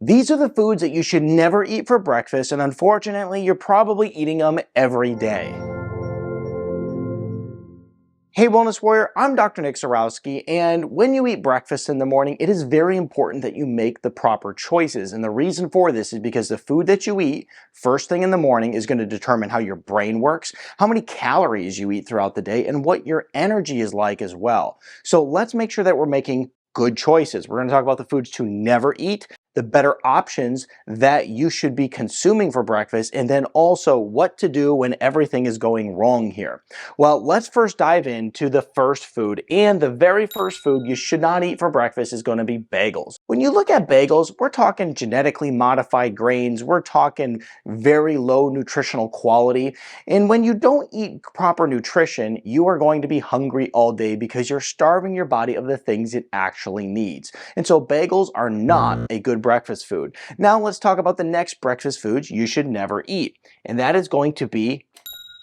These are the foods that you should never eat for breakfast, and unfortunately, you're probably eating them every day. Hey Wellness Warrior, I'm Dr. Zyrowski, and when you eat breakfast in the morning, it is very important that you make the proper choices. And the reason for this is because the food that you eat first thing in the morning is going to determine how your brain works, how many calories you eat throughout the day, and what your energy is like as well. So let's make sure that we're making good choices. We're going to talk about the foods to never eat, the better options that you should be consuming for breakfast, and then also what to do when everything is going wrong here. Well, let's first dive into the first food, and the very first food you should not eat for breakfast is going to be bagels. When you look at bagels, we're talking genetically modified grains, we're talking very low nutritional quality, and when you don't eat proper nutrition, you are going to be hungry all day because you're starving your body of the things it actually needs. And so bagels are not a good breakfast food. Now let's talk about the next breakfast foods you should never eat, and that is going to be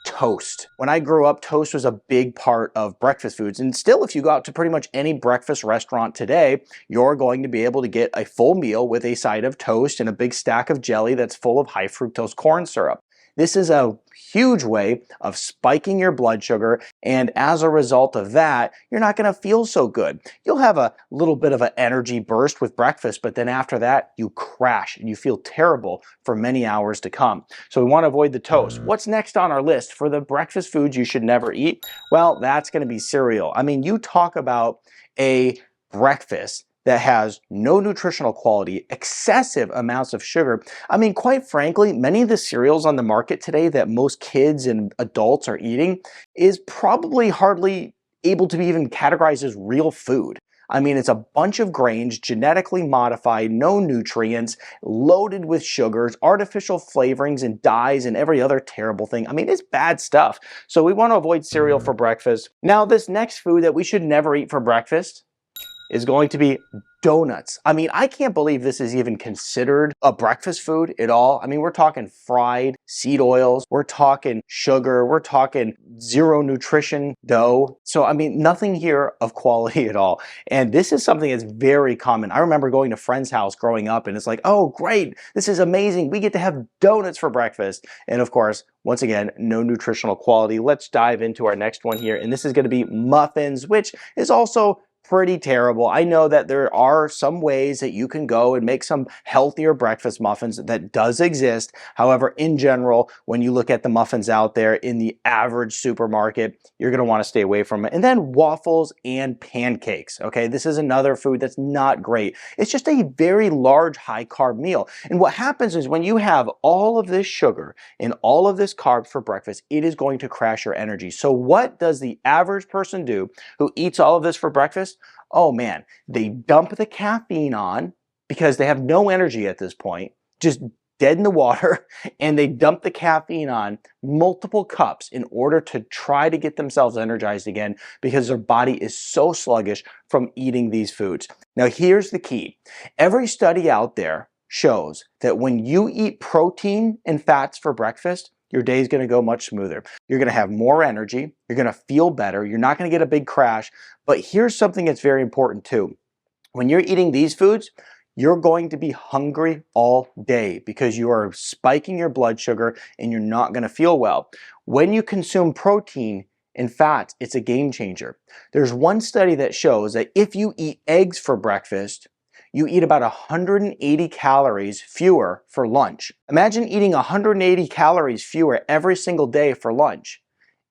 toast. When I grew up, toast was a big part of breakfast foods, and still if you go out to pretty much any breakfast restaurant today, you're going to be able to get a full meal with a side of toast and a big stack of jelly that's full of high fructose corn syrup. This is a huge way of spiking your blood sugar, and as a result of that, you're not going to feel so good. You'll have a little bit of an energy burst with breakfast, but then after that, you crash and you feel terrible for many hours to come. So we want to avoid the toast. What's next on our list for the breakfast foods you should never eat? Well, that's going to be cereal. I mean, you talk about a breakfast that has no nutritional quality, excessive amounts of sugar. I mean, quite frankly, many of the cereals on the market today that most kids and adults are eating is probably hardly able to be even categorized as real food. I mean, it's a bunch of grains, genetically modified, no nutrients, loaded with sugars, artificial flavorings and dyes and every other terrible thing. I mean, it's bad stuff. So we want to avoid cereal for breakfast. Now, this next food that we should never eat for breakfast is going to be donuts. I mean, I can't believe this is even considered a breakfast food at all. I mean, we're talking fried seed oils, we're talking sugar, we're talking zero nutrition dough. So, I mean, nothing here of quality at all. And this is something that's very common. I remember going to a friend's house growing up and it's like, oh, great, this is amazing. We get to have donuts for breakfast. And of course, once again, no nutritional quality. Let's dive into our next one here. And this is going to be muffins, which is also pretty terrible. I know that there are some ways that you can go and make some healthier breakfast muffins that does exist. However, in general, when you look at the muffins out there in the average supermarket, you're going to want to stay away from it. And then waffles and pancakes. Okay, this is another food that's not great. It's just a very large high carb meal. And what happens is when you have all of this sugar and all of this carbs for breakfast, it is going to crash your energy. So what does the average person do who eats all of this for breakfast? Oh man, they dump the caffeine on because they have no energy at this point, just dead in the water, and they dump the caffeine on multiple cups in order to try to get themselves energized again because their body is so sluggish from eating these foods. Now here's the key. Every study out there shows that when you eat protein and fats for breakfast, your day is going to go much smoother. You're going to have more energy. You're going to feel better. You're not going to get a big crash. But here's something that's very important too. When you're eating these foods, you're going to be hungry all day because you are spiking your blood sugar and you're not going to feel well. When you consume protein and fats, it's a game changer. There's one study that shows that if you eat eggs for breakfast, you eat about 180 calories fewer for lunch. Imagine eating 180 calories fewer every single day for lunch.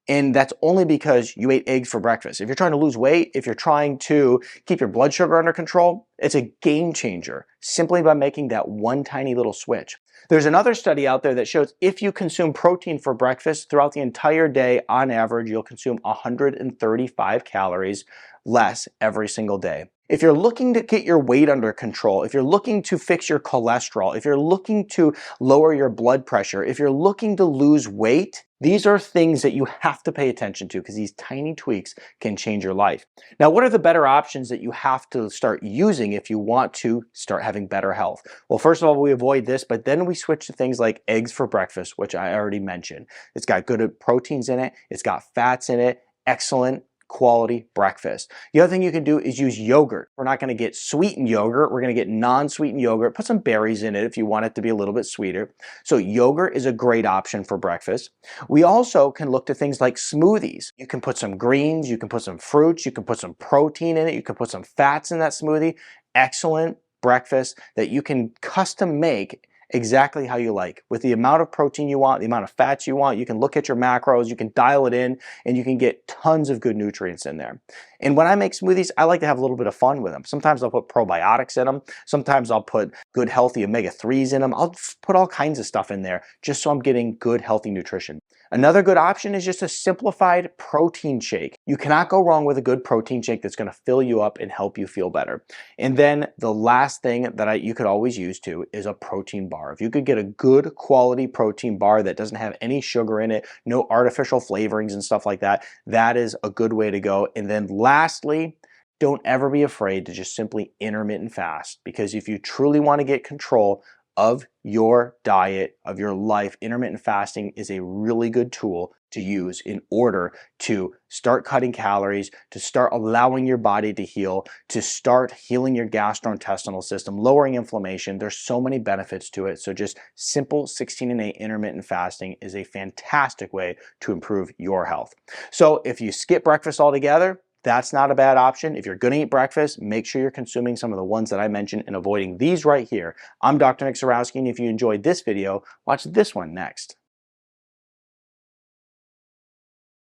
And that's only because you ate eggs for breakfast. If you're trying to lose weight, if you're trying to keep your blood sugar under control, it's a game changer simply by making that one tiny little switch. There's another study out there that shows if you consume protein for breakfast throughout the entire day, on average, you'll consume 135 calories less every single day. If you're looking to get your weight under control, if you're looking to fix your cholesterol, if you're looking to lower your blood pressure, if you're looking to lose weight, these are things that you have to pay attention to because these tiny tweaks can change your life. Now, what are the better options that you have to start using if you want to start having better health? Well, first of all, we avoid this, but then we switch to things like eggs for breakfast, which I already mentioned. It's got good proteins in it. It's got fats in it. Excellent quality breakfast. The other thing you can do is use yogurt. We're not going to get sweetened yogurt. We're going to get non-sweetened yogurt. Put some berries in it if you want it to be a little bit sweeter. So yogurt is a great option for breakfast. We also can look to things like smoothies. You can put some greens, you can put some fruits, you can put some protein in it, you can put some fats in that smoothie. Excellent breakfast that you can custom make exactly how you like. With the amount of protein you want, the amount of fats you want, you can look at your macros, you can dial it in, and you can get tons of good nutrients in there. And when I make smoothies, I like to have a little bit of fun with them. Sometimes I'll put probiotics in them. Sometimes I'll put good healthy omega-3s in them. I'll put all kinds of stuff in there just so I'm getting good healthy nutrition. Another good option is just a simplified protein shake. You cannot go wrong with a good protein shake that's going to fill you up and help you feel better. And then the last thing that you could always use too is a protein bar. If you could get a good quality protein bar that doesn't have any sugar in it, no artificial flavorings and stuff like that, that is a good way to go. And then lastly, don't ever be afraid to just simply intermittent fast, because if you truly want to get control of your diet, of your life, intermittent fasting is a really good tool to use in order to start cutting calories, to start allowing your body to heal, to start healing your gastrointestinal system, lowering inflammation. There's so many benefits to it. So just simple 16 and 8 intermittent fasting is a fantastic way to improve your health. So if you skip breakfast altogether, that's not a bad option. If you're going to eat breakfast, make sure you're consuming some of the ones that I mentioned and avoiding these right here. I'm Dr. Nick Zyrowski, and if you enjoyed this video, watch this one next.